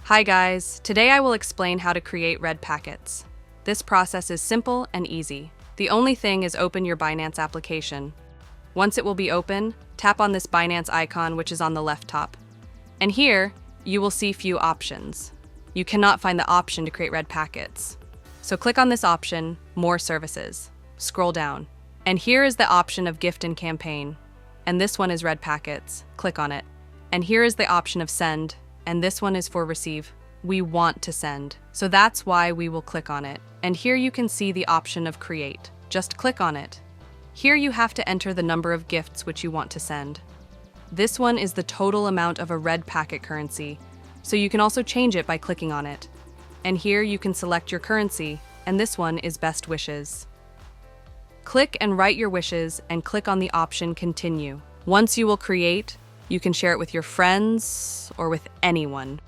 Hi guys, today I will explain how to create red packets. This process is simple and easy. The only thing is open your Binance application. Once it will be open, tap on this Binance icon which is on the left top. And here, you will see few options. You cannot find the option to create red packets. So click on this option, More Services. Scroll down. And here is the option of Gift and Campaign. And this one is red packets. Click on it. And here is the option of Send. And this one is for receive. We want to send. So that's why we will click on it. And here you can see the option of create. Just click on it. Here you have to enter the number of gifts which you want to send. This one is the total amount of a red packet currency, so you can also change it by clicking on it. And here you can select your currency, and this one is best wishes. Click and write your wishes and click on the option continue. Once you will create, you can share it with your friends or with anyone.